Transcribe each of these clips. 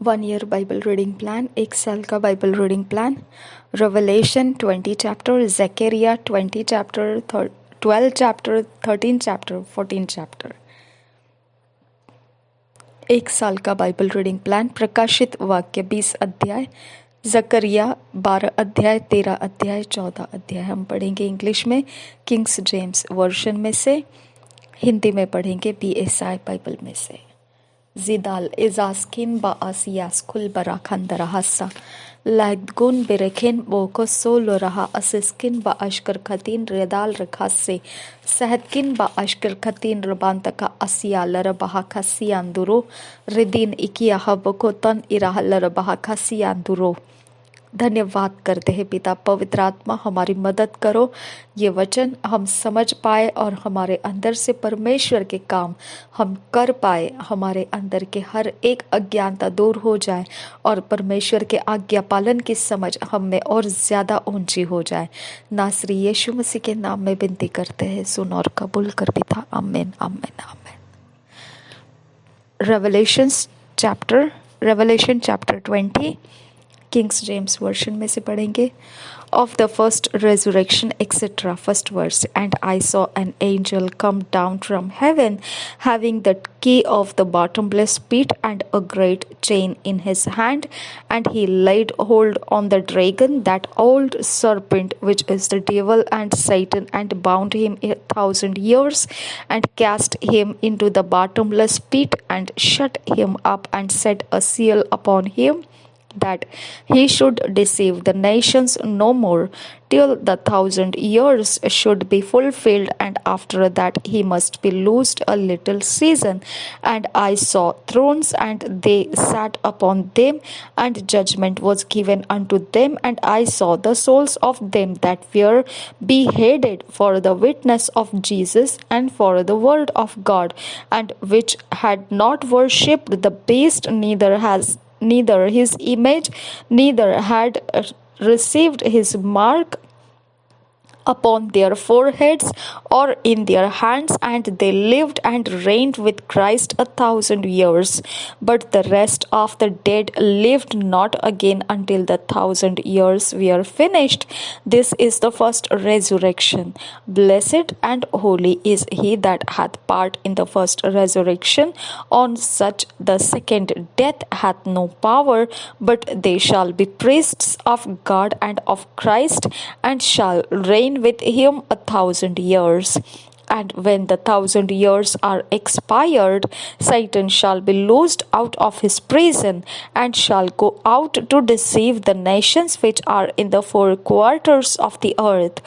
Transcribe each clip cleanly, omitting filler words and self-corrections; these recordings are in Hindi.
1 year बाइबल रीडिंग प्लान, 1 साल का Bible reading plan. Revelation 20 chapter, Zakaria 20 chapter, 12 chapter, 13 chapter, 14 chapter. 1 साल का बाइबल रीडिंग प्लान। प्रकाशित वाक्य 20 अध्याय, ज़करिया 12 अध्याय, 13 अध्याय, 14 अध्याय। हम पढ़ेंगे इंग्लिश में किंग्स जेम्स वर्जन में से, हिंदी में पढ़ेंगे BSI बाइबल में से। Zidal izaskin ba asiaskul barakhandarahasa laggun berekin boko soloraha asiskin ba ashkarkatin redal rekhasse sahatkin ba ashkarkatin rabantaka asialara bahakasianduro redin ikiyaha bokotan irahalara bahakasianduro। धन्यवाद करते हैं पिता पवित्र आत्मा, हमारी मदद करो, ये वचन हम समझ पाए और हमारे अंदर से परमेश्वर के काम हम कर पाए, हमारे अंदर के हर एक अज्ञानता दूर हो जाए और परमेश्वर के आज्ञा पालन की समझ हम में और ज़्यादा ऊंची हो जाए। नासरी यीशु मसीह के नाम में विनती करते हैं, सुन और कबूल कर पिता, आमीन आमीन आमीन। Revelation chapter 20 Kings James version में से पढ़ेंगे। Of the first resurrection, etc. First verse. And I saw an angel come down from heaven, having the key of the bottomless pit and a great chain in his hand. And he laid hold on the dragon, that old serpent, which is the devil and Satan, and bound him 1,000 years, and cast him into the bottomless pit, and shut him up, and set a seal upon him, that he should deceive the nations no more, till the 1,000 years should be fulfilled, and after that he must be loosed a little season. And I saw thrones, and they sat upon them, and judgment was given unto them. And I saw the souls of them that were beheaded for the witness of Jesus and for the word of God, and which had not worshipped the beast, neither his image, neither had received his mark upon their foreheads or in their hands, and they lived and reigned with Christ 1,000 years. But the rest of the dead lived not again until the 1,000 years were finished. This is the first resurrection. Blessed and holy is he that hath part in the first resurrection. On such the second death hath no power, but they shall be priests of God and of Christ, and shall reign with him 1,000 years. And when the 1,000 years are expired, Satan shall be loosed out of his prison, and shall go out to deceive the nations which are in the four quarters of the earth,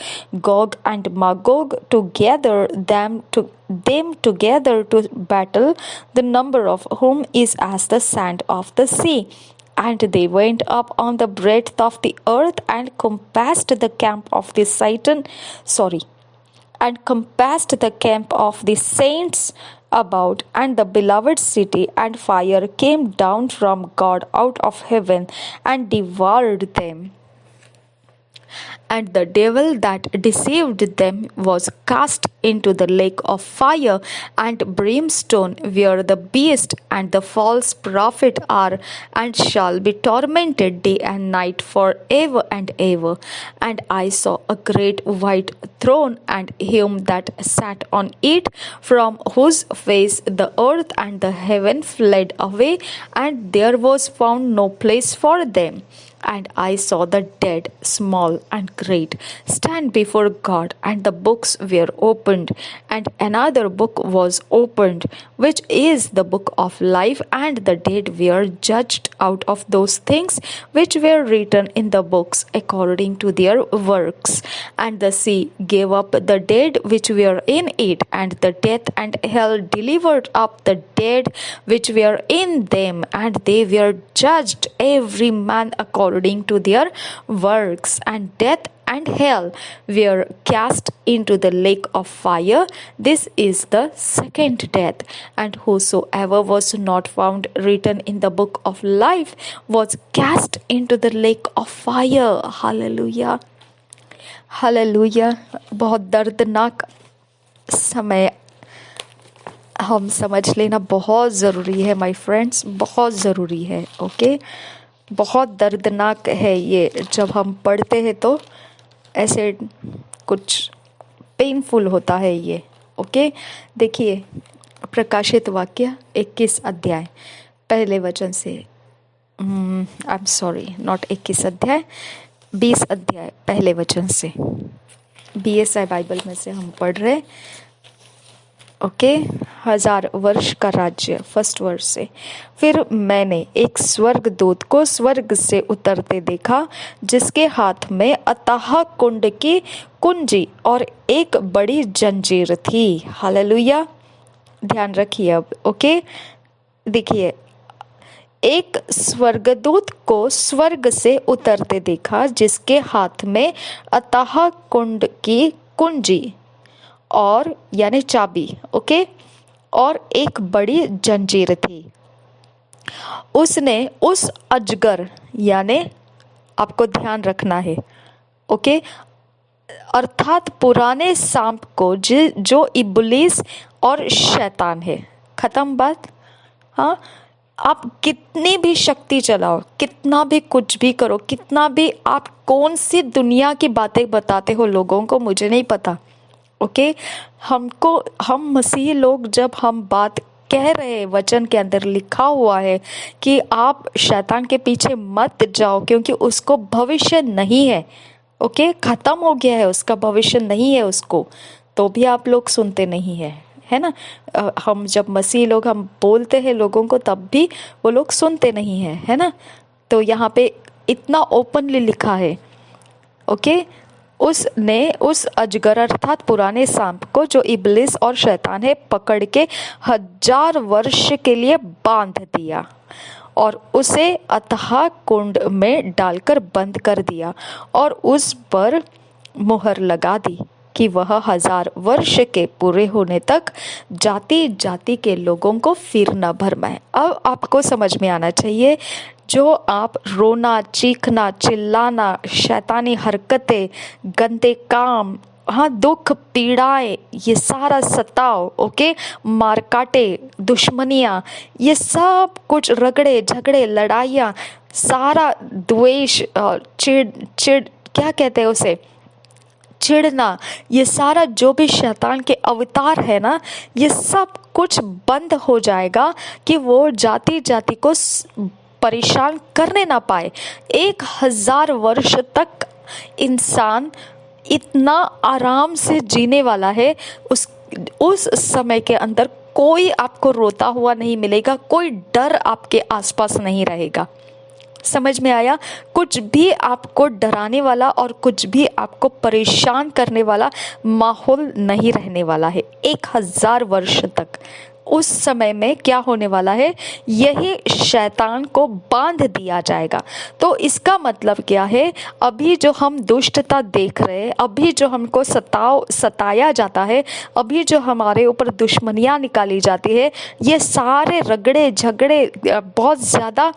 Gog and Magog, to gather them together to battle, the number of whom is as the sand of the sea. And they went up on the breadth of the earth, and compassed the camp of the saints about, and the beloved city, and fire came down from God out of heaven, and devoured them. And the devil that deceived them was cast into the lake of fire and brimstone, where the beast and the false prophet are, and shall be tormented day and night forever and ever. And I saw a great white throne, and him that sat on it, from whose face the earth and the heaven fled away, and there was found no place for them. And I saw the dead, small and great, stand before God, and the books were opened. And another book was opened, which is the book of life, and the dead were judged out of those things which were written in the books according to their works. And the sea gave up the dead which were in it, and the death and hell delivered up the dead which were in them, and they were judged every man according to their works. And death and hell were cast into the lake of fire. This is the second death. And whosoever was not found written in the book of life was cast into the lake of fire. Hallelujah hallelujah. बहुत दर्दनाक समय हम समझ लेना बहुत ज़रूरी है माय फ्रेंड्स, बहुत ज़रूरी है। ओके, बहुत दर्दनाक है ये। जब हम पढ़ते हैं तो ऐसे कुछ पेनफुल होता है ये। ओके, देखिए प्रकाशित वाक्य 21 अध्याय पहले वचन से, आई एम सॉरी, नॉट 21 अध्याय, 20 अध्याय पहले वचन से, BSI बाइबल में से हम पढ़ रहे। ओके, 1000 वर्ष का राज्य, फर्स्ट वर्ष से। फिर मैंने एक स्वर्गदूत को स्वर्ग से उतरते देखा, जिसके हाथ में अथाह कुंड की कुंजी और एक बड़ी जंजीर थी। हालेलुया, ध्यान रखिए अब। ओके, देखिए, एक स्वर्गदूत को स्वर्ग से उतरते देखा, जिसके हाथ में अथाह कुंड की कुंजी और यानी चाबी, ओके, और एक बड़ी जंजीर थी। उसने उस अजगर, यानी आपको ध्यान रखना है, ओके, अर्थात पुराने सांप को, जो इब्लीस और शैतान है। खत्म बात। हाँ, आप कितनी भी शक्ति चलाओ, कितना भी कुछ भी करो, कितना भी आप कौन सी दुनिया की बातें बताते हो लोगों को, मुझे नहीं पता। ओके, हम मसीही लोग जब हम बात कह रहे हैं, वचन के अंदर लिखा हुआ है कि आप शैतान के पीछे मत जाओ, क्योंकि उसको भविष्य नहीं है। ओके, खत्म हो गया है, उसका भविष्य नहीं है उसको, तो भी आप लोग सुनते नहीं है, है ना। हम जब मसीही लोग हम बोलते हैं लोगों को, तब भी वो लोग सुनते नहीं है ना। तो यहाँ पे इतना ओपनली लिखा है। ओके, उसने उस अजगर अर्थात पुराने सांप को, जो इब्लिस और शैतान है, पकड़ के 1000 वर्ष के लिए बांध दिया और उसे अथाह कुंड में डालकर बंद कर दिया और उस पर मुहर लगा दी कि वह 1000 वर्ष के पूरे होने तक जाति जाति के लोगों को फिर न भरमाए। अब आपको समझ में आना चाहिए, जो आप रोना, चीखना, चिल्लाना, शैतानी हरकतें, गंदे काम, हाँ, दुख, पीड़ाएं, ये सारा सताव, ओके, मार काटे, दुश्मनियाँ, ये सब कुछ, रगड़े झगड़े, लड़ाइयाँ, सारा द्वेष, चिड़, क्या कहते हैं उसे, चिढ़ना, ये सारा जो भी शैतान के अवतार है ना, ये सब कुछ बंद हो जाएगा कि वो जाति जाति को परेशान करने ना पाए। 1000 वर्ष तक इंसान इतना आराम से जीने वाला है। उस समय के अंदर कोई आपको रोता हुआ नहीं मिलेगा, कोई डर आपके आसपास नहीं रहेगा। समझ में आया? कुछ भी आपको डराने वाला और कुछ भी आपको परेशान करने वाला माहौल नहीं रहने वाला है 1000 वर्ष तक। उस समय में क्या होने वाला है, यही शैतान को बांध दिया जाएगा। तो इसका मतलब क्या है, अभी जो हम दुष्टता देख रहे हैं, अभी जो हमको सताया जाता है, अभी जो हमारे ऊपर दुश्मनियाँ निकाली जाती है, ये सारे रगड़े झगड़े, बहुत ज़्यादा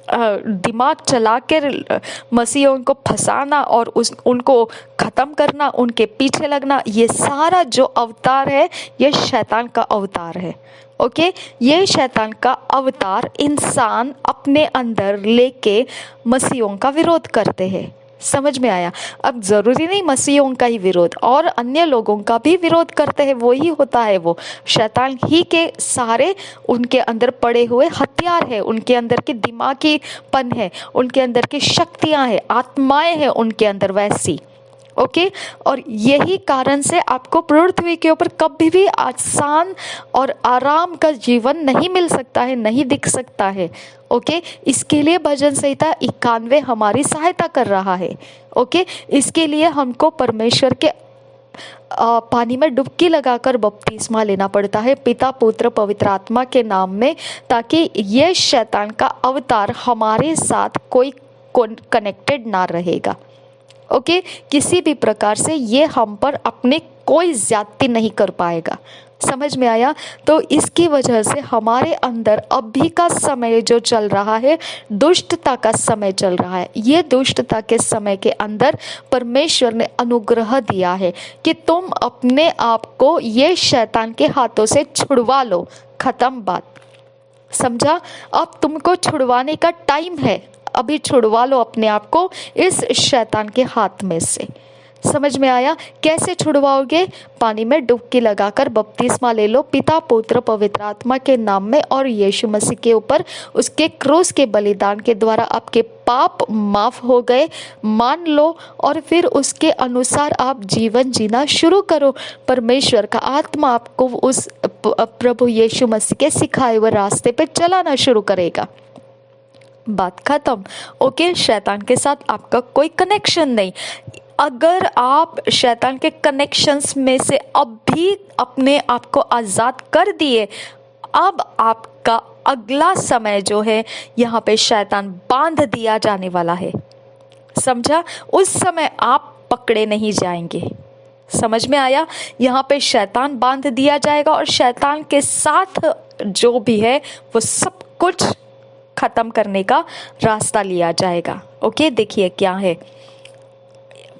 दिमाग चला कर मसीहों को फंसाना और उनको ख़त्म करना, उनके पीछे लगना, ये सारा जो अवतार है, ये शैतान का अवतार है। ओके, ये शैतान का अवतार इंसान अपने अंदर लेके मसीहों का विरोध करते हैं। समझ में आया? अब ज़रूरी नहीं मसीहों का ही विरोध, और अन्य लोगों का भी विरोध करते हैं, वो ही होता है। वो शैतान ही के सारे उनके अंदर पड़े हुए हथियार है, उनके अंदर की दिमागीपन है, उनके अंदर की शक्तियाँ हैं, आत्माएं हैं उनके अंदर वैसी। ओके, और यही कारण से आपको पृथ्वी के ऊपर कभी भी आसान और आराम का जीवन नहीं मिल सकता है, नहीं दिख सकता है। ओके, इसके लिए भजन संहिता 91 हमारी सहायता कर रहा है। ओके, इसके लिए हमको परमेश्वर के पानी में डुबकी लगाकर बपतिस्मा लेना पड़ता है, पिता पुत्र पवित्र आत्मा के नाम में, ताकि ये शैतान का अवतार हमारे साथ कोई कनेक्टेड ना रहेगा। ओके, किसी भी प्रकार से ये हम पर अपने कोई ज्यादती नहीं कर पाएगा। समझ में आया? तो इसकी वजह से हमारे अंदर अभी का समय जो चल रहा है, दुष्टता का समय चल रहा है। ये दुष्टता के समय के अंदर परमेश्वर ने अनुग्रह दिया है कि तुम अपने आप को ये शैतान के हाथों से छुड़वा लो। खत्म बात, समझा। अब तुमको छुड़वाने का टाइम है, अभी छुड़वा लो अपने आप को इस शैतान के हाथ में से। समझ में आया? कैसे छुड़वाओगे? पानी में डुबकी लगाकर बपतिस्मा ले लो पिता पुत्र पवित्र आत्मा के नाम में, और यीशु मसीह के ऊपर उसके क्रूस के बलिदान के द्वारा आपके पाप माफ हो गए मान लो, और फिर उसके अनुसार आप जीवन जीना शुरू करो। परमेश्वर का आत्मा आपको उस प्रभु यीशु मसीह के सिखाए हुए रास्ते पे चलाना शुरू करेगा। बात खत्म। ओके, शैतान के साथ आपका कोई कनेक्शन नहीं। अगर आप शैतान के कनेक्शंस में से अभी अपने आप को आज़ाद कर दिए, अब आपका अगला समय जो है यहाँ पे शैतान बांध दिया जाने वाला है, समझा। उस समय आप पकड़े नहीं जाएंगे। समझ में आया? यहाँ पे शैतान बांध दिया जाएगा और शैतान के साथ जो भी है वो सब कुछ खत्म करने का रास्ता लिया जाएगा। ओके, देखिए क्या है।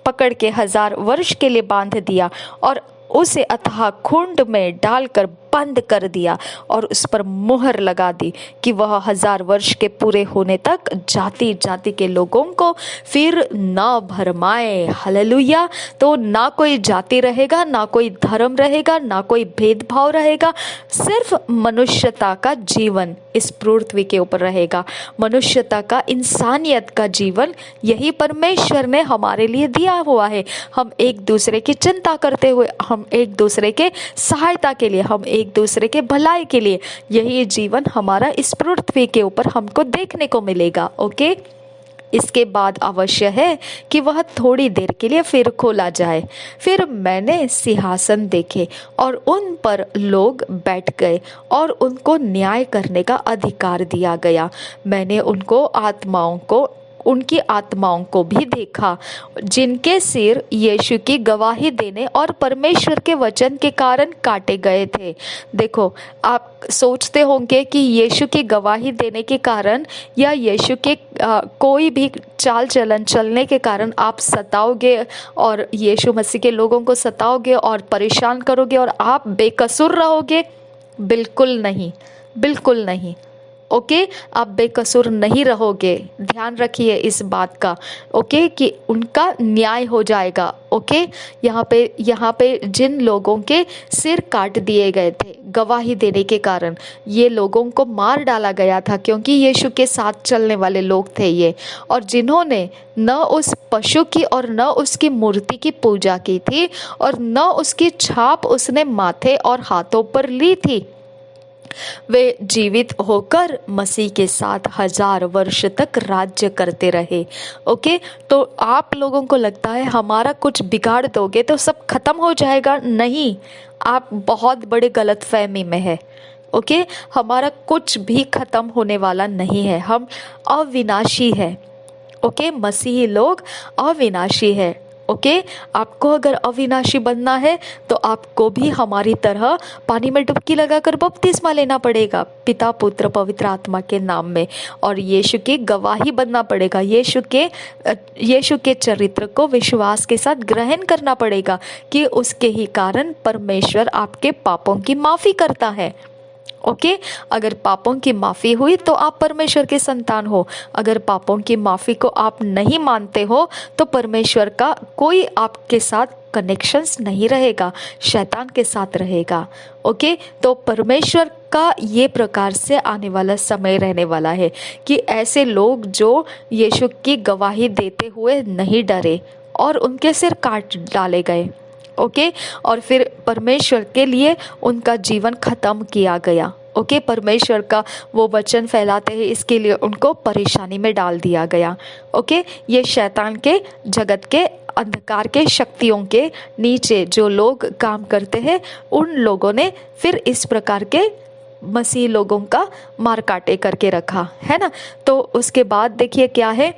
पकड़ के 1000 वर्ष के लिए बांध दिया और उसे अथाह कुंड में डालकर बंद कर दिया और उस पर मुहर लगा दी कि वह 1000 वर्ष के पूरे होने तक जाति जाति के लोगों को फिर न भरमाए। हालेलुया। तो ना कोई जाति रहेगा, ना कोई धर्म रहेगा, ना कोई भेदभाव रहेगा, सिर्फ मनुष्यता का जीवन इस पृथ्वी के ऊपर रहेगा। मनुष्यता का, इंसानियत का जीवन यही परमेश्वर ने हमारे लिए दिया हुआ है। हम एक दूसरे की चिंता करते हुए, हम एक दूसरे के सहायता के लिए, हम एक दूसरे के भलाई के लिए, यही जीवन हमारा इस पृथ्वी के ऊपर हमको देखने को मिलेगा। ओके, इसके बाद अवश्य है कि वह थोड़ी देर के लिए फिर खोला जाए। फिर मैंने सिंहासन देखे और उन पर लोग बैठ गए और उनको न्याय करने का अधिकार दिया गया। मैंने उनकी आत्माओं को भी देखा जिनके सिर यीशु की गवाही देने और परमेश्वर के वचन के कारण काटे गए थे। देखो, आप सोचते होंगे कि यीशु की गवाही देने के कारण या यीशु के कोई भी चाल चलन चलने के कारण आप सताओगे और यीशु मसीह के लोगों को सताओगे और परेशान करोगे और आप बेकसूर रहोगे। बिल्कुल नहीं, बिल्कुल नहीं। ओके, आप बेकसूर नहीं रहोगे। ध्यान रखिए इस बात का। ओके, कि उनका न्याय हो जाएगा। ओके, यहाँ पे जिन लोगों के सिर काट दिए गए थे गवाही देने के कारण, ये लोगों को मार डाला गया था क्योंकि यीशु के साथ चलने वाले लोग थे ये, और जिन्होंने न उस पशु की और न उसकी मूर्ति की पूजा की थी और न उसकी छाप उसने माथे और हाथों पर ली थी, वे जीवित होकर मसीह के साथ 1000 वर्ष तक राज्य करते रहे। ओके, तो आप लोगों को लगता है हमारा कुछ बिगाड़ दोगे तो सब खत्म हो जाएगा। नहीं, आप बहुत बड़े गलतफहमी में है। ओके, हमारा कुछ भी खत्म होने वाला नहीं है। हम अविनाशी है। ओके, मसीही लोग अविनाशी है। ओके, आपको अगर अविनाशी बनना है तो आपको भी हमारी तरह पानी में डुबकी लगाकर बपतिस्मा लेना पड़ेगा पिता पुत्र पवित्र आत्मा के नाम में, और यीशु की गवाही बनना पड़ेगा। यीशु के चरित्र को विश्वास के साथ ग्रहण करना पड़ेगा कि उसके ही कारण परमेश्वर आपके पापों की माफ़ी करता है। ओके, अगर पापों की माफ़ी हुई तो आप परमेश्वर के संतान हो। अगर पापों की माफ़ी को आप नहीं मानते हो तो परमेश्वर का कोई आपके साथ कनेक्शंस नहीं रहेगा, शैतान के साथ रहेगा। ओके, तो परमेश्वर का ये प्रकार से आने वाला समय रहने वाला है कि ऐसे लोग जो यीशु की गवाही देते हुए नहीं डरे और उनके सिर काट डाले गए। ओके, और फिर परमेश्वर के लिए उनका जीवन खत्म किया गया। ओके, परमेश्वर का वो वचन फैलाते हैं इसके लिए उनको परेशानी में डाल दिया गया। ओके, ये शैतान के, जगत के, अंधकार के शक्तियों के नीचे जो लोग काम करते हैं उन लोगों ने फिर इस प्रकार के मसीह लोगों का मार काटे करके रखा है ना। तो उसके बाद देखिए क्या है,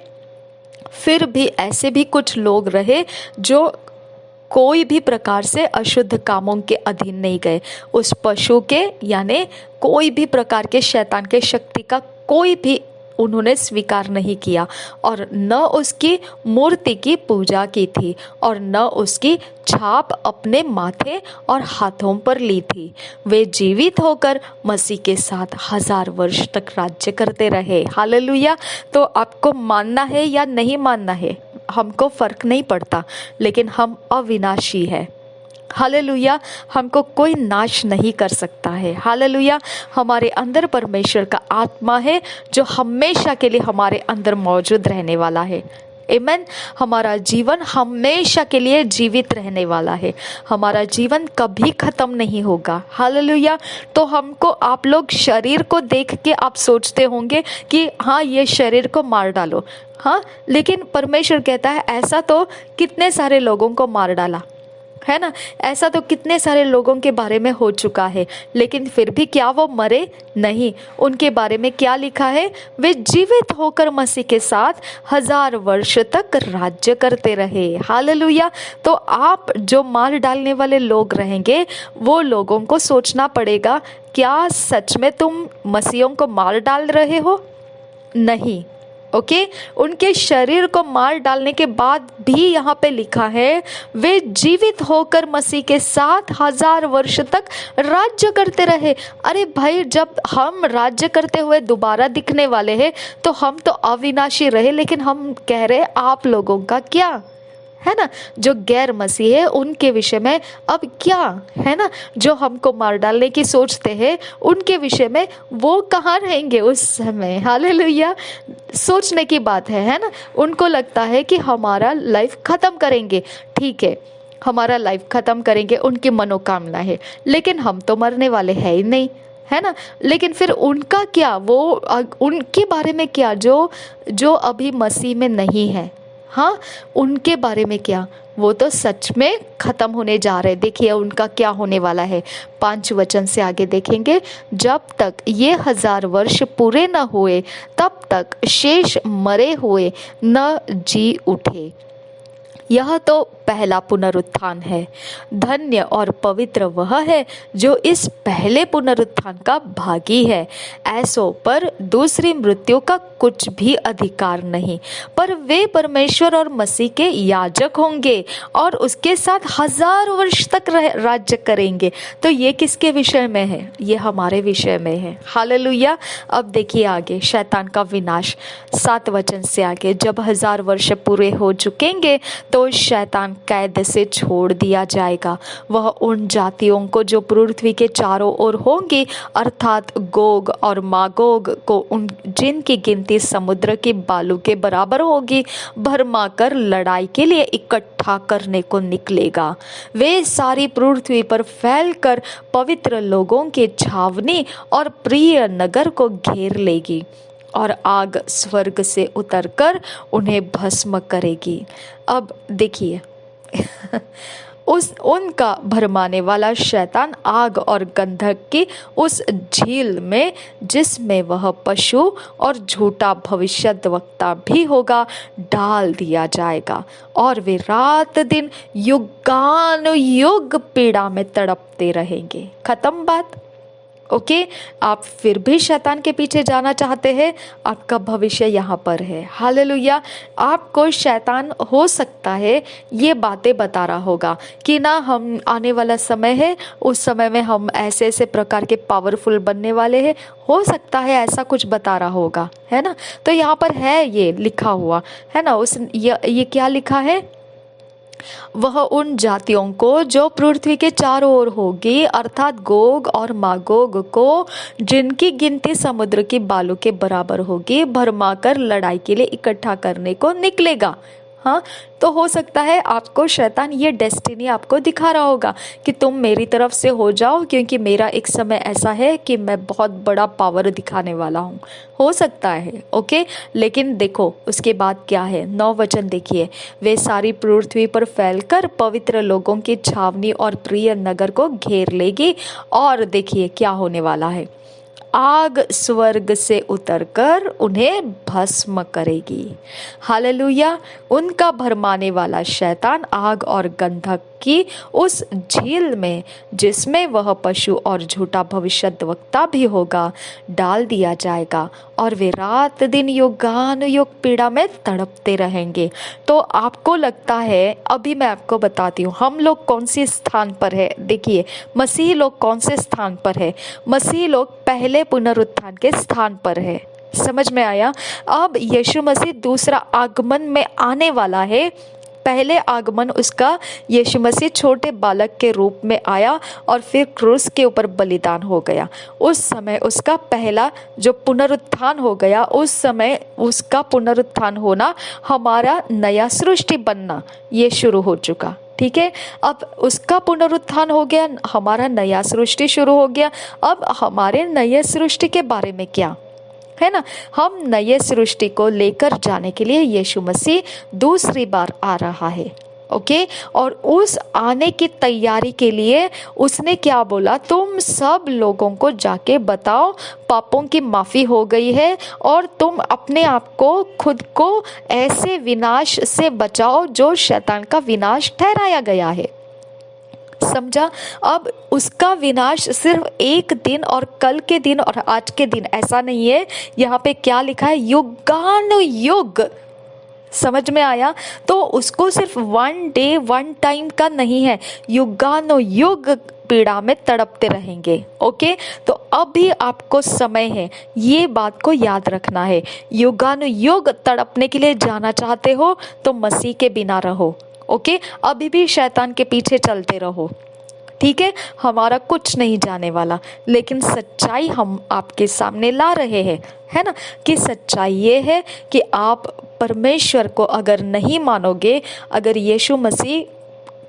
फिर भी ऐसे भी कुछ लोग रहे जो कोई भी प्रकार से अशुद्ध कामों के अधीन नहीं गए। उस पशु के, यानी कोई भी प्रकार के शैतान के शक्ति का कोई भी उन्होंने स्वीकार नहीं किया और न उसकी मूर्ति की पूजा की थी और न उसकी छाप अपने माथे और हाथों पर ली थी। वे जीवित होकर मसीह के साथ 1000 वर्ष तक राज्य करते रहे। हालेलुया। तो आपको मानना है या नहीं मानना है, हमको फर्क नहीं पड़ता, लेकिन हम अविनाशी है। हालेलुया। हमको कोई नाश नहीं कर सकता है। हालेलुया। हमारे अंदर परमेश्वर का आत्मा है जो हमेशा के लिए हमारे अंदर मौजूद रहने वाला है। आमीन। हमारा जीवन हमेशा के लिए जीवित रहने वाला है। हमारा जीवन कभी खत्म नहीं होगा। हालेलुया। तो हमको, आप लोग शरीर को देख के आप सोचते होंगे कि हाँ, ये शरीर को मार डालो। हाँ, लेकिन परमेश्वर कहता है ऐसा तो कितने सारे लोगों को मार डाला है ना, ऐसा तो कितने सारे लोगों के बारे में हो चुका है, लेकिन फिर भी क्या वो मरे नहीं? उनके बारे में क्या लिखा है? वे जीवित होकर मसीह के साथ 1000 वर्ष तक राज्य करते रहे। हालेलुया। तो आप जो मार डालने वाले लोग रहेंगे, वो लोगों को सोचना पड़ेगा, क्या सच में तुम मसीहों को मार डाल रहे हो? नहीं। ओके। उनके शरीर को मार डालने के बाद भी यहाँ पे लिखा है वे जीवित होकर मसीह के साथ 1000 वर्ष तक राज्य करते रहे। अरे भाई, जब हम राज्य करते हुए दोबारा दिखने वाले हैं तो हम तो अविनाशी रहे, लेकिन हम कह रहे आप लोगों का क्या है ना, जो गैर मसीह है उनके विषय में अब क्या है ना, जो हमको मार डालने की सोचते हैं उनके विषय में वो कहाँ रहेंगे उस समय? हालेलुया। सोचने की बात है ना। उनको लगता है कि हमारा लाइफ खत्म करेंगे। ठीक है, हमारा लाइफ खत्म करेंगे, उनकी मनोकामना है, लेकिन हम तो मरने वाले हैं ही नहीं, है ना। लेकिन फिर उनका क्या, वो उनके बारे में क्या जो अभी मसीह में नहीं है? हाँ, उनके बारे में क्या? वो तो सच में खत्म होने जा रहे। देखिए उनका क्या होने वाला है। 5 वचन से आगे देखेंगे, जब तक ये 1000 वर्ष पूरे न हुए तब तक शेष मरे हुए न जी उठे। यह तो पहला पुनरुत्थान है। धन्य और पवित्र वह है जो इस पहले पुनरुत्थान का भागी है। ऐसों पर दूसरी मृत्यु का कुछ भी अधिकार नहीं, पर वे परमेश्वर और मसीह के याजक होंगे और उसके साथ 1000 वर्ष तक राज्य करेंगे। तो ये किसके विषय में है? ये हमारे विषय में है। हालेलुया। अब देखिए आगे, शैतान का विनाश 7 वचन से आगे, जब 1000 वर्ष पूरे हो चुकेंगे तो शैतान कैद से छोड़ दिया जाएगा। वह उन जातियों को जो पृथ्वी के चारों ओर होंगी, अर्थात गोग और मागोग को, उन जिनकी गिनती समुद्र के बालू के बराबर होगी, भरमा कर लड़ाई के लिए इकट्ठा करने को निकलेगा। वे सारी पृथ्वी पर फैलकर पवित्र लोगों की छावनी और प्रिय नगर को घेर लेगी और आग स्वर्ग से उतरकर उन्हें भस्म करेगी। अब देखिए उनका भरमाने वाला शैतान आग और गंधक की उस झील में, जिसमें वह पशु और झूठा भविष्यद्वक्ता भी होगा, डाल दिया जाएगा और वे रात दिन युगानुयुग पीड़ा में तड़पते रहेंगे। खत्म बात। ओके। आप फिर भी शैतान के पीछे जाना चाहते हैं, आपका भविष्य यहाँ पर है। हालेलुया। आपको शैतान हो सकता है ये बातें बता रहा होगा कि ना, हम आने वाला समय है, उस समय में हम ऐसे ऐसे प्रकार के पावरफुल बनने वाले हैं, हो सकता है ऐसा कुछ बता रहा होगा, है ना। तो यहाँ पर है ये लिखा हुआ है ना, ये क्या लिखा है? वह उन जातियों को जो पृथ्वी के चारों ओर होगी, अर्थात गोग और मागोग को, जिनकी गिनती समुद्र की बालू के बराबर होगी, भरमाकर लड़ाई के लिए इकट्ठा करने को निकलेगा। हाँ, तो हो सकता है आपको शैतान ये डेस्टिनी आपको दिखा रहा होगा कि तुम मेरी तरफ से हो जाओ, क्योंकि मेरा एक समय ऐसा है कि मैं बहुत बड़ा पावर दिखाने वाला हूँ। हो सकता है। ओके। लेकिन देखो उसके बाद क्या है, 9 वचन देखिए, वे सारी पृथ्वी पर फैलकर पवित्र लोगों की छावनी और प्रिय नगर को घेर लेगी और देखिए क्या होने वाला है, आग स्वर्ग से उतरकर उन्हें भस्म करेगी। हालेलुया। उनका भरमाने वाला शैतान आग और गंधक की उस झील में, जिसमें वह पशु और झूठा भविष्यद्वक्ता भी होगा, डाल दिया जाएगा और वे रात दिन युगानुयुग पीड़ा में तड़पते रहेंगे। तो आपको लगता है, अभी मैं आपको बताती हूँ हम लोग कौन सी स्थान पर है। देखिए मसीही लोग कौन से स्थान पर है। मसीही लोग पहले पुनरुत्थान के स्थान पर है। समझ में आया। अब यीशु मसीह दूसरा आगमन में आने वाला है। पहले आगमन उसका, यीशु मसीह छोटे बालक के रूप में आया और फिर क्रूस के ऊपर बलिदान हो गया। उस समय उसका पहला जो पुनरुत्थान हो गया, उस समय उसका पुनरुत्थान होना, हमारा नया सृष्टि बनना ये शुरू हो चुका। ठीक है, अब उसका पुनरुत्थान हो गया, हमारा नया सृष्टि शुरू हो गया। अब हमारे नए सृष्टि के बारे में क्या है ना, हम नए सृष्टि को लेकर जाने के लिए यीशु मसीह दूसरी बार आ रहा है। ओके, और उस आने की तैयारी के लिए उसने क्या बोला, तुम सब लोगों को जाके बताओ पापों की माफ़ी हो गई है और तुम अपने आप को, खुद को ऐसे विनाश से बचाओ जो शैतान का विनाश ठहराया गया है। समझा। अब उसका विनाश सिर्फ एक दिन और कल के दिन और आज के दिन ऐसा नहीं है। यहाँ पे क्या लिखा है, युगानुयुग। समझ में आया। तो उसको सिर्फ वन डे वन टाइम का नहीं है, युगानुयुग पीड़ा में तड़पते रहेंगे। ओके, तो अभी आपको समय है, ये बात को याद रखना है। युगानुयुग तड़पने के लिए जाना चाहते हो तो मसीह के बिना रहो। ओके, अभी भी शैतान के पीछे चलते रहो। ठीक है, हमारा कुछ नहीं जाने वाला, लेकिन सच्चाई हम आपके सामने ला रहे हैं, है ना। कि सच्चाई ये है कि आप परमेश्वर को अगर नहीं मानोगे, अगर यीशु मसीह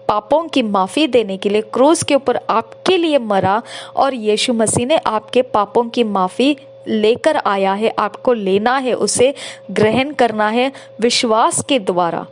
पापों की माफ़ी देने के लिए क्रूस के ऊपर आपके लिए मरा और यीशु मसीह ने आपके पापों की माफ़ी लेकर आया है, आपको लेना है, उसे ग्रहण करना है विश्वास के द्वारा।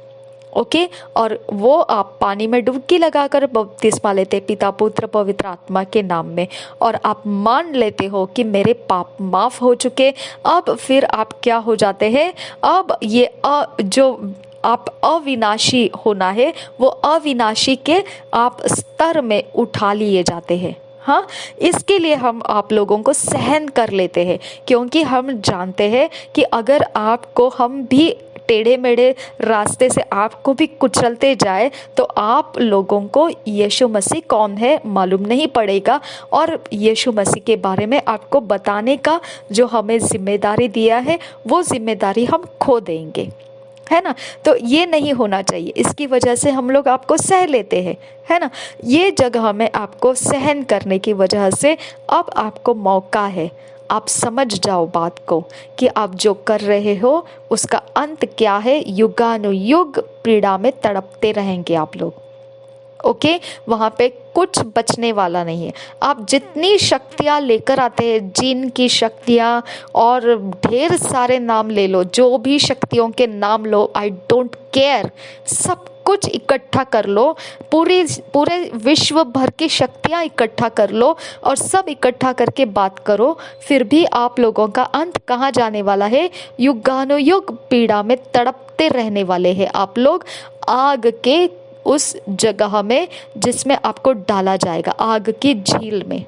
ओके, और वो आप पानी में डुबकी लगाकर बपतिस्मा लेते पिता पुत्र पवित्र आत्मा के नाम में, और आप मान लेते हो कि मेरे पाप माफ़ हो चुके। अब फिर आप क्या हो जाते हैं, अब ये जो आप अविनाशी होना है, वो अविनाशी के आप स्तर में उठा लिए जाते हैं। हाँ, इसके लिए हम आप लोगों को सहन कर लेते हैं, क्योंकि हम जानते हैं कि अगर आपको हम भी टेढ़े मेढ़े रास्ते से आपको भी कुचलते जाए तो आप लोगों को यीशु मसीह कौन है मालूम नहीं पड़ेगा, और यीशु मसीह के बारे में आपको बताने का जो हमें जिम्मेदारी दिया है, वो जिम्मेदारी हम खो देंगे, है ना। तो ये नहीं होना चाहिए, इसकी वजह से हम लोग आपको सह लेते हैं, है ना। ये जगह में आपको सहन करने की वजह से अब आपको मौका है, आप समझ जाओ बात को कि आप जो कर रहे हो उसका अंत क्या है। युगानुयुग पीड़ा में तड़पते रहेंगे आप लोग। ओके, वहाँ पे कुछ बचने वाला नहीं है। आप जितनी शक्तियाँ लेकर आते हैं, जिन की शक्तियाँ और ढेर सारे नाम ले लो, जो भी शक्तियों के नाम लो, आई डोंट केयर, सब कुछ इकट्ठा कर लो, पूरे विश्व भर की शक्तियाँ इकट्ठा कर लो और सब इकट्ठा करके बात करो, फिर भी आप लोगों का अंत कहाँ जाने वाला है, युगानुयुग पीड़ा में तड़पते रहने वाले हैं आप लोग, आग के उस जगह में जिसमें आपको डाला जाएगा, आग की झील में।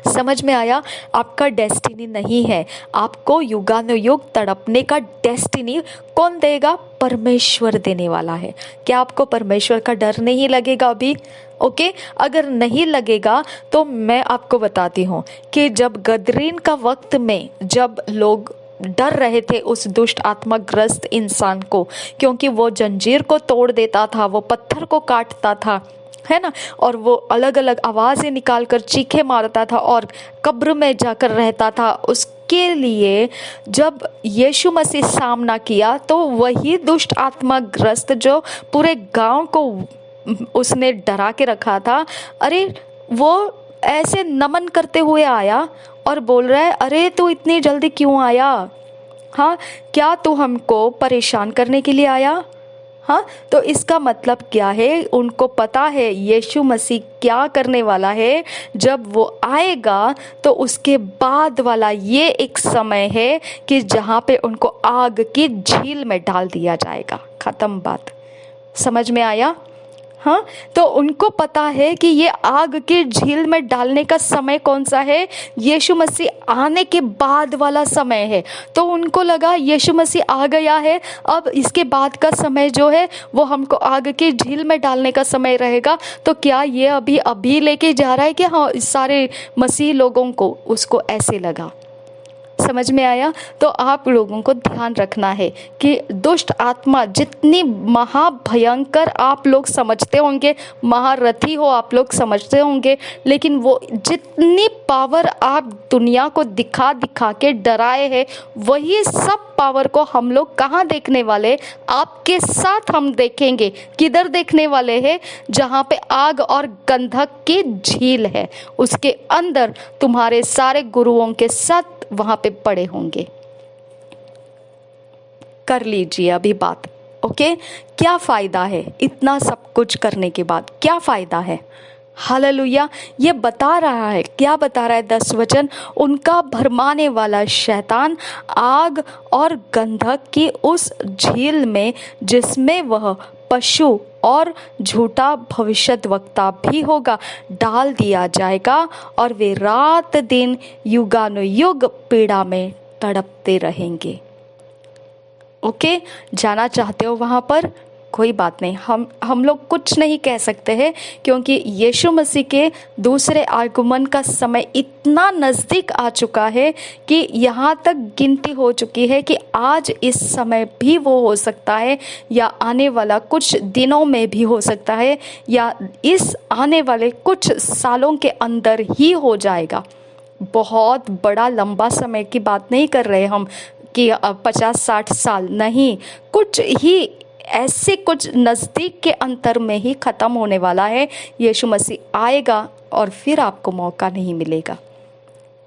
समझ में आया। आपका डेस्टिनी नहीं है, आपको युगानुयुग तड़पने का डेस्टिनी कौन देगा, परमेश्वर देने वाला है। क्या आपको परमेश्वर का डर नहीं लगेगा अभी? ओके, अगर नहीं लगेगा तो मैं आपको बताती हूँ कि जब गदरीन का वक्त में जब लोग डर रहे थे उस दुष्ट आत्मा ग्रस्त इंसान को, क्योंकि वो जंजीर को तोड़ देता था, वो पत्थर को काटता था, है ना, और वो अलग अलग आवाज़ें निकाल कर चीखे मारता था और कब्र में जाकर रहता था, उसके लिए जब यीशु मसीह सामना किया तो वही दुष्ट आत्मा ग्रस्त जो पूरे गांव को उसने डरा के रखा था, अरे वो ऐसे नमन करते हुए आया और बोल रहा है, अरे तू इतनी जल्दी क्यों आया? हाँ, क्या तू हमको परेशान करने के लिए आया? हाँ, तो इसका मतलब क्या है, उनको पता है यीशु मसीह क्या करने वाला है। जब वो आएगा तो उसके बाद वाला ये एक समय है कि जहाँ पे उनको आग की झील में डाल दिया जाएगा। ख़त्म बात। समझ में आया? हाँ, तो उनको पता है कि ये आग की झील में डालने का समय कौन सा है, यीशु मसीह आने के बाद वाला समय है। तो उनको लगा यीशु मसीह आ गया है, अब इसके बाद का समय जो है वो हमको आग की झील में डालने का समय रहेगा। तो क्या ये अभी लेके जा रहा है कि हाँ सारे मसीह लोगों को, उसको ऐसे लगा। समझ में आया? तो आप लोगों को ध्यान रखना है कि दुष्ट आत्मा जितनी महाभयंकर आप लोग समझते होंगे, महारथी हो आप लोग समझते होंगे, लेकिन वो जितनी पावर आप दुनिया को दिखा दिखा के डराए हैं, वही सब पावर को हम लोग कहाँ देखने वाले? आपके साथ हम देखेंगे। किधर देखने वाले हैं? जहाँ पे आग और गंधक की झील है, उसके अंदर तुम्हारे सारे गुरुओं के साथ वहां पे पड़े होंगे। कर लीजिए अभी बात। ओके, क्या फायदा है इतना सब कुछ करने के बाद? क्या फायदा है? हालेलुया। ये बता रहा है, क्या बता रहा है 10 वचन? उनका भरमाने वाला शैतान आग और गंधक की उस झील में, जिसमें वह पशु और झूठा भविष्यद्वक्ता भी होगा, डाल दिया जाएगा, और वे रात दिन युगानुयुग पीड़ा में तड़पते रहेंगे। ओके, जाना चाहते हो वहां पर? कोई बात नहीं, हम लोग कुछ नहीं कह सकते हैं, क्योंकि यीशु मसीह के दूसरे आगमन का समय इतना नज़दीक आ चुका है कि यहाँ तक गिनती हो चुकी है कि आज इस समय भी वो हो सकता है, या आने वाला कुछ दिनों में भी हो सकता है, या इस आने वाले कुछ सालों के अंदर ही हो जाएगा। बहुत बड़ा लंबा समय की बात नहीं कर रहे हम कि 50-60 साल नहीं, कुछ ही ऐसे कुछ नज़दीक के अंतर में ही ख़त्म होने वाला है। यीशु मसीह आएगा और फिर आपको मौका नहीं मिलेगा।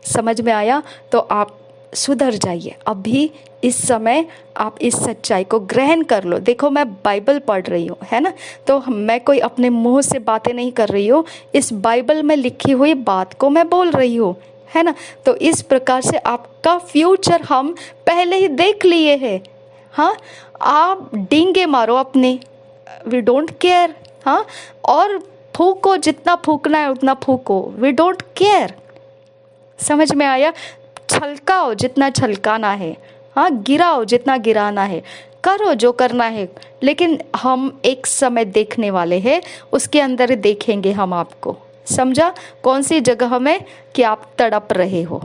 समझ में आया? तो आप सुधर जाइए अभी, इस समय आप इस सच्चाई को ग्रहण कर लो। देखो, मैं बाइबल पढ़ रही हूँ, है ना, तो मैं कोई अपने मुंह से बातें नहीं कर रही हूँ, इस बाइबल में लिखी हुई बात को मैं बोल रही हूँ, है ना। तो इस प्रकार से आपका फ्यूचर हम पहले ही देख लिए हैं। हाँ, आप डींगे मारो अपने, वी डोंट केयर। हाँ, और फूको, जितना फूकना है उतना फूको, वी डोंट केयर। समझ में आया? छलकाओ जितना छलकाना है, हाँ, गिराओ जितना गिराना है, करो जो करना है, लेकिन हम एक समय देखने वाले हैं, उसके अंदर देखेंगे हम आपको। समझा? कौन सी जगह में कि आप तड़प रहे हो।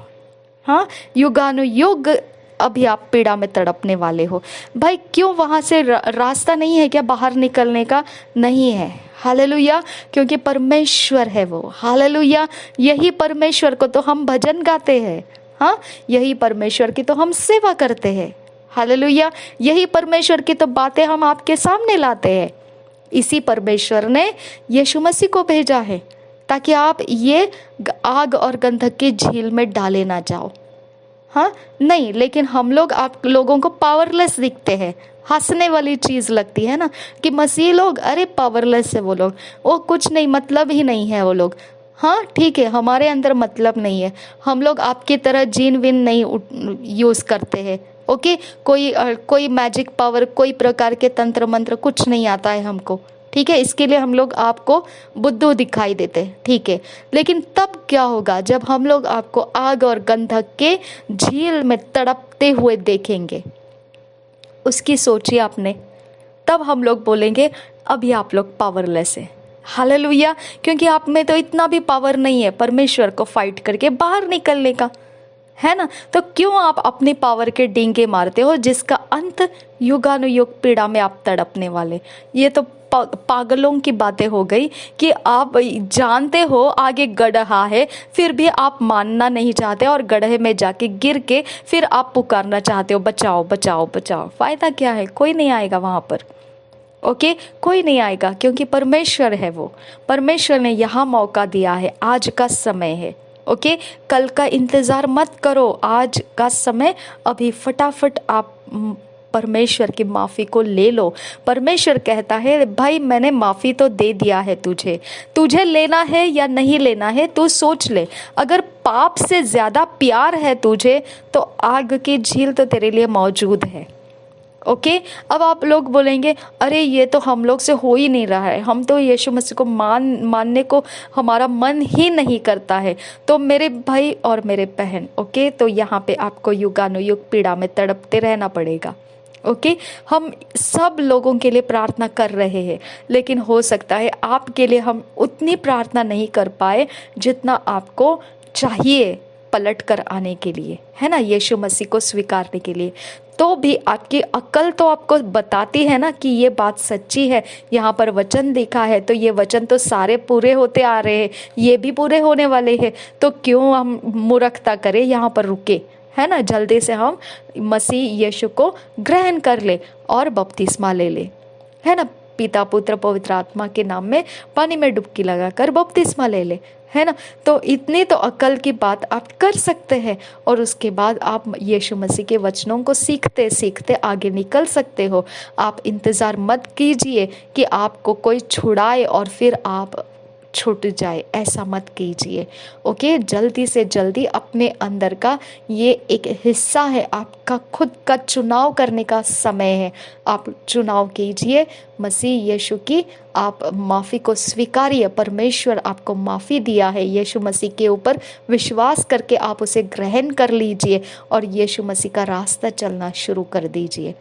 हाँ, युगानुयुग अभी आप पीड़ा में तड़पने वाले हो। भाई क्यों? वहाँ से रास्ता नहीं है क्या बाहर निकलने का? नहीं है। हालेलुया, क्योंकि परमेश्वर है वो। हालेलुया, यही परमेश्वर को तो हम भजन गाते हैं। हाँ, यही परमेश्वर की तो हम सेवा करते हैं। हालेलुया, यही परमेश्वर की तो बातें हम आपके सामने लाते हैं। इसी परमेश्वर ने यीशु मसीह को भेजा है ताकि आप ये आग और गंधक की झील में डाले ना जाओ। हाँ, नहीं, लेकिन हम लोग आप लोगों को पावरलेस दिखते हैं। हंसने वाली चीज़ लगती है ना कि मसीह लोग, अरे पावरलेस है वो लोग, वो कुछ नहीं, मतलब ही नहीं है वो लोग। हाँ ठीक है, हमारे अंदर मतलब नहीं है, हम लोग आपकी तरह जीन विन नहीं यूज़ करते हैं। ओके, कोई मैजिक पावर, कोई प्रकार के तंत्र मंत्र कुछ नहीं आता है हमको। ठीक है, इसके लिए हम लोग आपको बुद्धू दिखाई देते हैं। ठीक है, लेकिन तब क्या होगा जब हम लोग आपको आग और गंधक के झील में तड़पते हुए देखेंगे? उसकी सोचिए आपने। तब हम लोग बोलेंगे अभी आप लोग पावरलेस है। हालेलुया, क्योंकि आप में तो इतना भी पावर नहीं है परमेश्वर को फाइट करके बाहर निकलने का, है ना। तो क्यों आप अपनी पावर के डींगे मारते हो, जिसका अंत युगानुयुग पीड़ा में आप तड़पने वाले? ये तो पागलों की बातें हो गई कि आप जानते हो आगे गड्ढा है, फिर भी आप मानना नहीं चाहते, और गड्ढे में जाके गिर के फिर आप पुकारना चाहते हो बचाओ बचाओ बचाओ। फायदा क्या है? कोई नहीं आएगा वहां पर। ओके, कोई नहीं आएगा, क्योंकि परमेश्वर है वो। परमेश्वर ने यहाँ मौका दिया है, आज का समय है। ओके, कल का इंतज़ार मत करो, आज का समय अभी फटाफट आप परमेश्वर की माफ़ी को ले लो। परमेश्वर कहता है भाई मैंने माफ़ी तो दे दिया है तुझे लेना है या नहीं लेना है तू सोच ले। अगर पाप से ज़्यादा प्यार है तुझे तो आग की झील तो तेरे लिए मौजूद है। ओके। अब आप लोग बोलेंगे अरे ये तो हम लोग से हो ही नहीं रहा है, हम तो यीशु मसीह को मानने को हमारा मन ही नहीं करता है। तो मेरे भाई और मेरे बहन, ओके, तो यहाँ पे आपको युगानुयुग पीड़ा में तड़पते रहना पड़ेगा। ओके, हम सब लोगों के लिए प्रार्थना कर रहे हैं, लेकिन हो सकता है आपके लिए हम उतनी प्रार्थना नहीं कर पाए जितना आपको चाहिए पलट कर आने के लिए, है ना, यीशु मसीह को स्वीकारने के लिए। तो भी आपकी अक्ल तो आपको बताती है ना कि ये बात सच्ची है, यहाँ पर वचन लिखा है, तो ये वचन तो सारे पूरे होते आ रहे हैं, ये भी पूरे होने वाले हैं, तो क्यों हम मूर्खता करें, यहाँ पर रुके, है ना। जल्दी से हम मसीह यीशु को ग्रहण कर ले और बपतिस्मा ले ले, है ना। पिता पुत्र पवित्र आत्मा के नाम में पानी में डुबकी लगाकर बपतिस्मा ले ले, है ना। तो इतनी तो अक्ल की बात आप कर सकते हैं, और उसके बाद आप यीशु मसीह के वचनों को सीखते सीखते आगे निकल सकते हो। आप इंतज़ार मत कीजिए कि आपको कोई छुड़ाए और फिर आप छूट जाए, ऐसा मत कीजिए। ओके, जल्दी से जल्दी अपने अंदर का ये एक हिस्सा है, आपका खुद का चुनाव करने का समय है। आप चुनाव कीजिए मसीह यीशु की, आप माफ़ी को स्वीकारिए। परमेश्वर आपको माफ़ी दिया है, यीशु मसीह के ऊपर विश्वास करके आप उसे ग्रहण कर लीजिए और यीशु मसीह का रास्ता चलना शुरू कर दीजिए।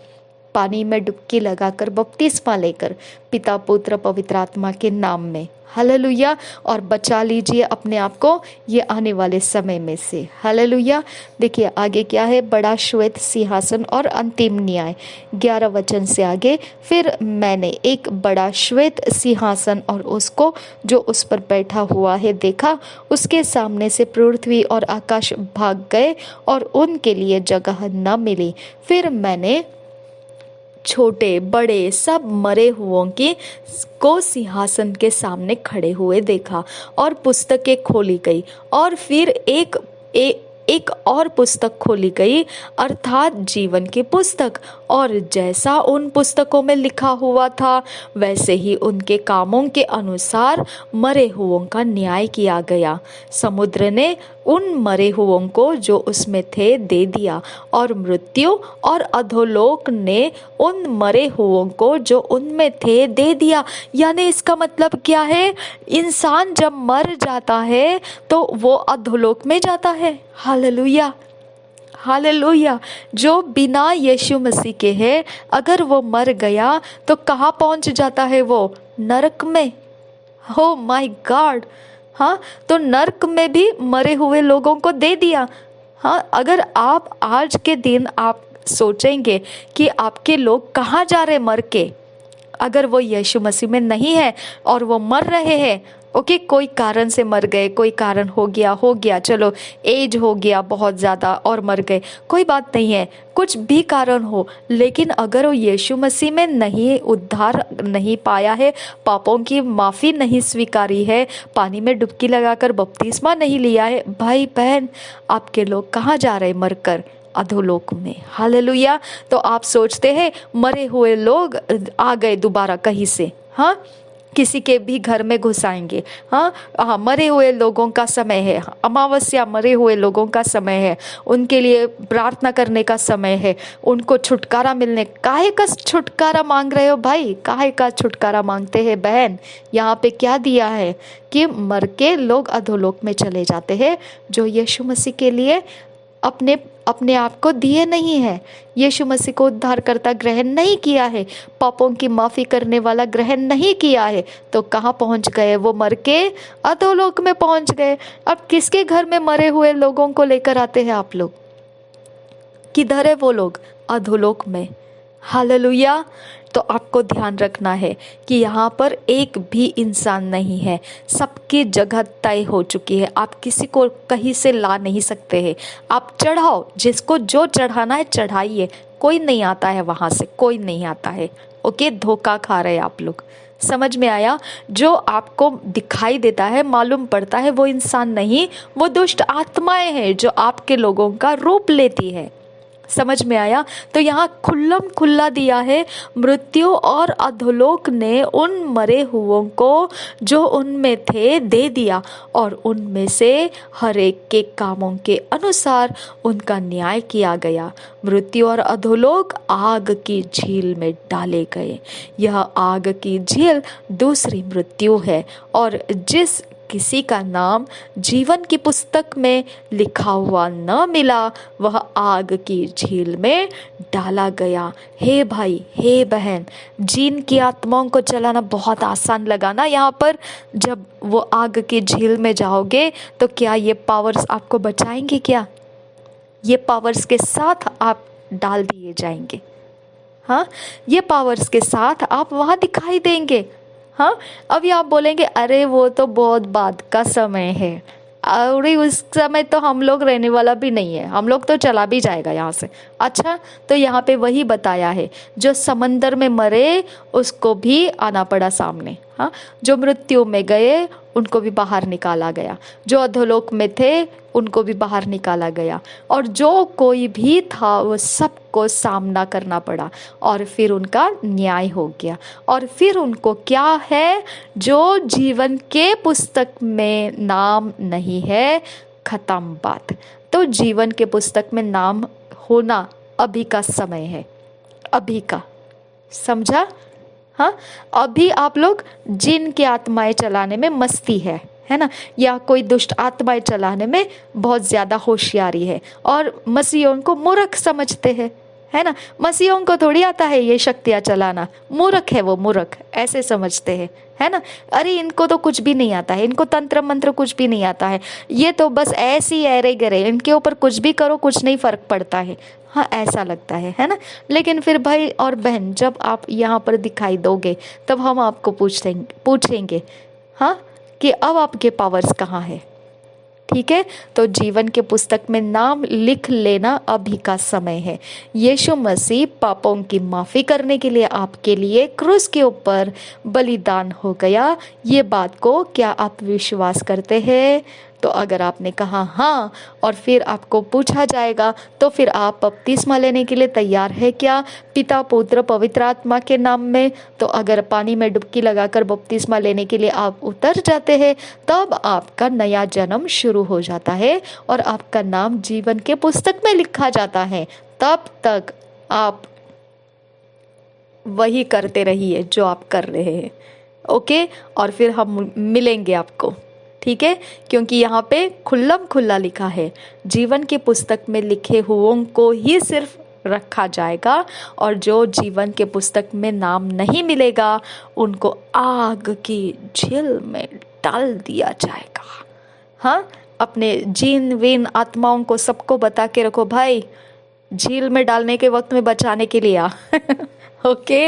पानी में डुबकी लगाकर बपतिस्मा लेकर पिता पुत्र पवित्र आत्मा के नाम में, हालेलुया। और बचा लीजिए अपने आप को ये आने वाले समय में से, हालेलुया। देखिए आगे क्या है, बड़ा श्वेत सिंहासन और अंतिम न्याय, 11 वचन से आगे। फिर मैंने एक बड़ा श्वेत सिंहासन और उसको जो उस पर बैठा हुआ है देखा, उसके सामने से पृथ्वी और आकाश भाग गए और उनके लिए जगह न मिली। फिर मैंने छोटे बड़े सब मरे हुओं को सिंहासन के सामने खड़े हुए देखा, और पुस्तकें खोली गई, और फिर एक और पुस्तक खोली गई, अर्थात जीवन की पुस्तक, और जैसा उन पुस्तकों में लिखा हुआ था वैसे ही उनके कामों के अनुसार मरे हुओं का न्याय किया गया। समुद्र ने उन मरे हुओं को जो उसमें थे दे दिया, और मृत्यु और अधोलोक ने उन मरे हुओं को जो उनमें थे दे दिया। यानी इसका मतलब क्या है, इंसान जब मर जाता है तो वो अधोलोक में जाता है। Hallelujah, hallelujah. जो बिना यीशु मसीह के है, अगर वो मर गया तो कहाँ पहुंच जाता है, वो नरक में। हो माय गॉड, हाँ, तो नरक में भी मरे हुए लोगों को दे दिया। हाँ, अगर आप आज के दिन आप सोचेंगे कि आपके लोग कहाँ जा रहे मर के, अगर वो यीशु मसीह में नहीं है और वो मर रहे हैं, ओके, कोई कारण से मर गए, कोई कारण हो गया, चलो एज हो गया बहुत ज़्यादा और मर गए, कोई बात नहीं है, कुछ भी कारण हो, लेकिन अगर वो यीशु मसीह में नहीं, उद्धार नहीं पाया है, पापों की माफ़ी नहीं स्वीकारी है, पानी में डुबकी लगाकर बपतिस्मा नहीं लिया है, भाई बहन आपके लोग कहाँ जा रहे मरकर, अधोलोक में। हालेलुया। तो आप सोचते हैं मरे हुए लोग आ गए दोबारा कहीं से, हाँ, किसी के भी घर में घुसाएंगे, हाँ, मरे हुए लोगों का समय है, अमावस्या मरे हुए लोगों का समय है, उनके लिए प्रार्थना करने का समय है, उनको छुटकारा मिलने। काहे का छुटकारा मांग रहे हो भाई, काहे का छुटकारा मांगते हैं बहन। यहाँ पे क्या दिया है कि मर के लोग अधोलोक में चले जाते हैं, जो यीशु मसीह के लिए अपने आप को दिए नहीं है, यीशु मसीह को उद्धारकर्ता ग्रहण नहीं किया है, पापों की माफ़ी करने वाला ग्रहण नहीं किया है, तो कहाँ पहुँच गए वो, मर के अधोलोक में पहुँच गए। अब किसके घर में मरे हुए लोगों को लेकर आते हैं आप लोग, किधर है वो लोग, अधोलोक में। हालेलुया। तो आपको ध्यान रखना है कि यहाँ पर एक भी इंसान नहीं है, सबकी जगह तय हो चुकी है, आप किसी को कहीं से ला नहीं सकते हैं। आप चढ़ाओ, जिसको जो चढ़ाना है चढ़ाइए, कोई नहीं आता है वहाँ से, कोई नहीं आता है। ओके, धोखा खा रहे हैं आप लोग, समझ में आया। जो आपको दिखाई देता है, मालूम पड़ता है, वो इंसान नहीं, वो दुष्ट आत्माएं हैं जो आपके लोगों का रूप लेती है। समझ में आया? तो यहाँ खुल्लम खुल्ला दिया है, मृत्यु और अधोलोक ने उन मरे हुओं को जो उनमें थे दे दिया, और उनमें से हर एक के कामों के अनुसार उनका न्याय किया गया। मृत्यु और अधोलोक आग की झील में डाले गए। यह आग की झील दूसरी मृत्यु है, और जिस किसी का नाम जीवन की पुस्तक में लिखा हुआ न मिला, वह आग की झील में डाला गया। हे भाई, हे बहन, जिन की आत्माओं को चलाना बहुत आसान लगा ना यहाँ पर, जब वो आग की झील में जाओगे तो क्या ये पावर्स आपको बचाएंगे? क्या ये पावर्स के साथ आप डाल दिए जाएंगे? हाँ, ये पावर्स के साथ आप वहाँ दिखाई देंगे। हाँ, अभी आप बोलेंगे अरे वो तो बहुत बाद का समय है, अरे उस समय तो हम लोग रहने वाला भी नहीं है, हम लोग तो चला भी जाएगा यहाँ से। अच्छा, तो यहाँ पे वही बताया है, जो समंदर में मरे उसको भी आना पड़ा सामने। हाँ, जो मृत्यु में गए उनको भी बाहर निकाला गया, जो अधोलोक में थे उनको भी बाहर निकाला गया, और जो कोई भी था वो सबको सामना करना पड़ा, और फिर उनका न्याय हो गया। और फिर उनको क्या है? जो जीवन के पुस्तक में नाम नहीं है, खत्म बात। तो जीवन के पुस्तक में नाम होना अभी का समय है, अभी का, समझा? हाँ, अभी आप लोग जिन की आत्माएं चलाने में मस्ती है ना, या कोई दुष्ट आत्माएं चलाने में बहुत ज्यादा होशियारी है, और मसीहों को मूर्ख समझते हैं, है ना। मसीहों को थोड़ी आता है ये शक्तियां चलाना, मूर्ख है वो, मूर्ख ऐसे समझते हैं, है ना। अरे इनको तो कुछ भी नहीं आता है, इनको तंत्र मंत्र कुछ भी नहीं आता है, ये तो बस ऐसी ऐरे गरे, इनके ऊपर कुछ भी करो कुछ नहीं फर्क पड़ता है। हाँ, ऐसा लगता है ना। लेकिन फिर भाई और बहन, जब आप यहाँ पर दिखाई दोगे तब हम आपको पूछेंगे हाँ, कि अब आपके पावर्स कहाँ है? ठीक है, तो जीवन के पुस्तक में नाम लिख लेना अभी का समय है। यीशु मसीह पापों की माफ़ी करने के लिए आपके लिए क्रूस के ऊपर बलिदान हो गया। ये बात को क्या आप विश्वास करते हैं? तो अगर आपने कहा हाँ, और फिर आपको पूछा जाएगा तो फिर आप बपतिस्मा लेने के लिए तैयार है क्या? पिता, पुत्र, पवित्र आत्मा के नाम में। तो अगर पानी में डुबकी लगाकर बपतिस्मा लेने के लिए आप उतर जाते हैं, तब आपका नया जन्म शुरू हो जाता है और आपका नाम जीवन के पुस्तक में लिखा जाता है। तब तक आप वही करते रहिए जो आप कर रहे हैं, ओके। और फिर हम मिलेंगे आपको, ठीक है, क्योंकि यहाँ पे खुल्लम खुल्ला लिखा है, जीवन की पुस्तक में लिखे हुओं को ही सिर्फ रखा जाएगा, और जो जीवन के पुस्तक में नाम नहीं मिलेगा उनको आग की झील में डाल दिया जाएगा। हाँ, अपने जीन वीन आत्माओं को सबको बता के रखो भाई, झील में डालने के वक्त में बचाने के लिए आ ओके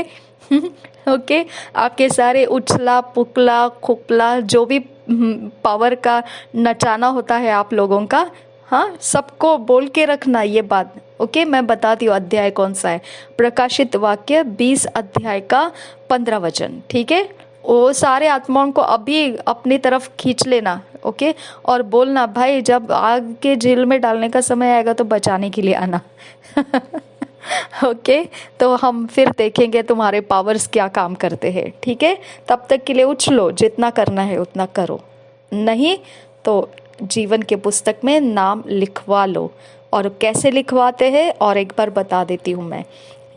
ओके। आपके सारे उछला पुकला खुपला जो भी पावर का नचाना होता है आप लोगों का, हाँ, सबको बोल के रखना ये बात, ओके। मैं बताती हूँ अध्याय कौन सा है, प्रकाशित वाक्य 20 अध्याय का 15 वचन, ठीक है। वो सारे आत्माओं को अभी अपनी तरफ खींच लेना, ओके, और बोलना भाई जब आग के झील में डालने का समय आएगा तो बचाने के लिए आना ओके। तो हम फिर देखेंगे तुम्हारे पावर्स क्या काम करते हैं, ठीक है। तब तक के लिए उछलो, जितना करना है उतना करो, नहीं तो जीवन के पुस्तक में नाम लिखवा लो। और कैसे लिखवाते हैं और एक बार बता देती हूँ मैं।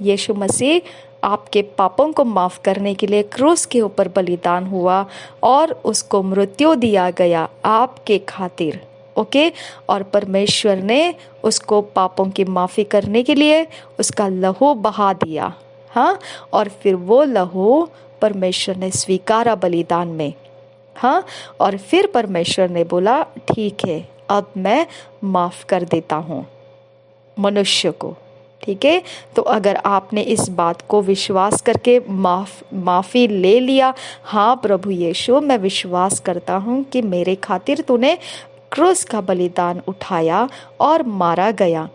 यीशु मसीह आपके पापों को माफ़ करने के लिए क्रूस के ऊपर बलिदान हुआ और उसको मृत्यु दिया गया आपके खातिर, ओके। और परमेश्वर ने उसको पापों की माफ़ी करने के लिए उसका लहू बहा दिया, हाँ। और फिर वो लहू परमेश्वर ने स्वीकारा बलिदान में, हाँ। और फिर परमेश्वर ने बोला ठीक है, अब मैं माफ़ कर देता हूँ मनुष्य को, ठीक है। तो अगर आपने इस बात को विश्वास करके माफ़ी ले लिया, हाँ प्रभु यीशु मैं विश्वास करता हूँ कि मेरे खातिर तूने क्रूस का बलिदान उठाया और मारा गया,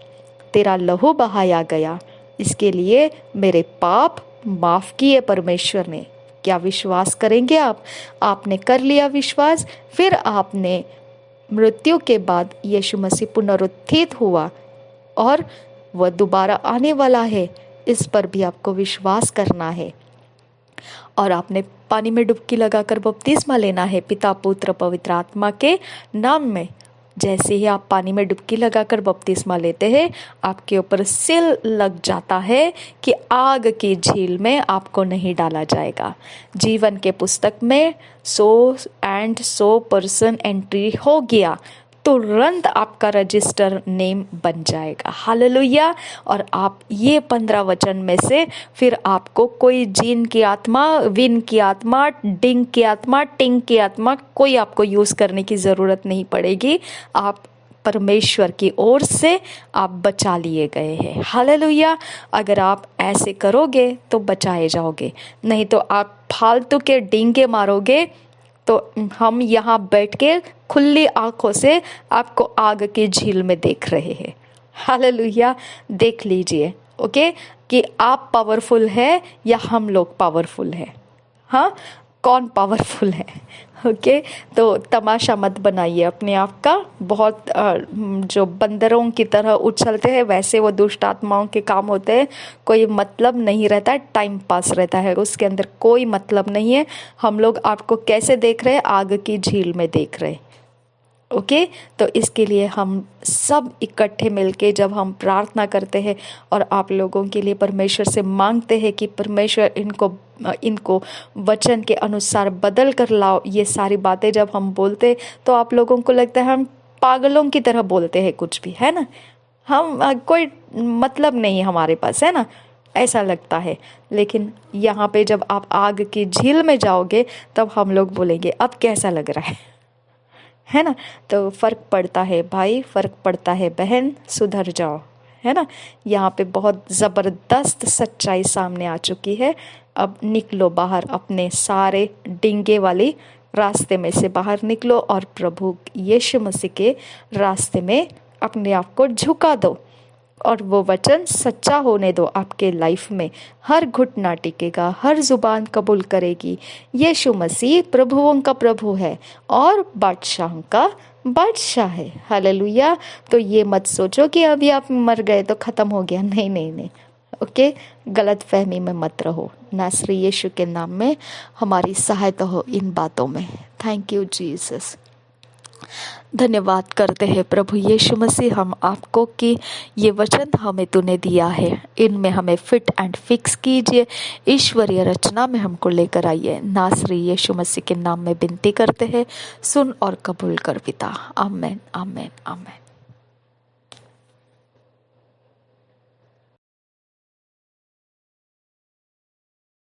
तेरा लहू बहाया गया, इसके लिए मेरे पाप माफ़ किए परमेश्वर ने। क्या विश्वास करेंगे आप? आपने कर लिया विश्वास, फिर आपने मृत्यु के बाद यीशु मसीह पुनरुत्थित हुआ और वह दोबारा आने वाला है, इस पर भी आपको विश्वास करना है। और आपने पानी में डुबकी लगाकर बपतिस्मा लेना है पिता पुत्र पवित्र आत्मा के नाम में। जैसे ही आप पानी में डुबकी लगाकर बपतिस्मा लेते हैं, आपके ऊपर सील लग जाता है कि आग की झील में आपको नहीं डाला जाएगा। जीवन के पुस्तक में 100% एंट्री हो गया, तुरंत आपका रजिस्टर नेम बन जाएगा। हालेलुया। और आप ये 15 वचन में से फिर आपको कोई जीन की आत्मा, विन की आत्मा, डिंग की आत्मा, टिंग की आत्मा, कोई आपको यूज करने की जरूरत नहीं पड़ेगी। आप परमेश्वर की ओर से आप बचा लिए गए हैं। हालेलुया। अगर आप ऐसे करोगे तो बचाए जाओगे, नहीं तो आप फालतू के डींगे मारोगे तो हम यहाँ बैठ के खुली आंखों से आपको आग की झील में देख रहे हैं। हालेलुया। देख लीजिए ओके कि आप पावरफुल है या हम लोग पावरफुल है। हाँ, कौन पावरफुल है। ओके, तो तमाशा मत बनाइए अपने आप का। बहुत जो बंदरों की तरह उछलते हैं वैसे वो दुष्ट आत्माओं के काम होते हैं। कोई मतलब नहीं रहता है, टाइम पास रहता है, उसके अंदर कोई मतलब नहीं है। हम लोग आपको कैसे देख रहे हैं, आग की झील में देख रहे हैं। ओके, तो इसके लिए हम सब इकट्ठे मिलके जब हम प्रार्थना करते हैं और आप लोगों के लिए परमेश्वर से मांगते हैं कि परमेश्वर इनको वचन के अनुसार बदल कर लाओ, ये सारी बातें जब हम बोलते तो आप लोगों को लगता है हम पागलों की तरह बोलते हैं कुछ भी, है ना। हम कोई मतलब नहीं हमारे पास, है ना, ऐसा लगता है। लेकिन यहाँ पे जब आप आग की झील में जाओगे तब हम लोग बोलेंगे अब कैसा लग रहा है ना। तो फ़र्क पड़ता है भाई, फ़र्क पड़ता है बहन, सुधर जाओ, है ना। यहाँ पे बहुत ज़बरदस्त सच्चाई सामने आ चुकी है। अब निकलो बाहर, अपने सारे डिंगे वाली रास्ते में से बाहर निकलो और प्रभु यीशु मसीह के रास्ते में अपने आप को झुका दो और वो वचन सच्चा होने दो आपके लाइफ में। हर घुटना टिकेगा, हर जुबान कबूल करेगी यीशु मसीह प्रभुओं का प्रभु है और बादशाहों का बादशाह है। हालेलुया। तो ये मत सोचो कि अभी आप मर गए तो ख़त्म हो गया, नहीं नहीं नहीं। ओके, गलत फहमी में मत रहो। नासरी यीशु के नाम में हमारी सहायता हो इन बातों में। Thank you Jesus. धन्यवाद करते हैं प्रभु यीशु मसीह हम आपको कि ये वचन हमें तूने दिया है, इनमें हमें फिट एंड फिक्स कीजिए, ईश्वरीय रचना में हमको लेकर आइए। नासरी यीशु मसीह के नाम में विनती करते हैं, सुन और कबूल कर पिता। आमेन आमेन आमेन।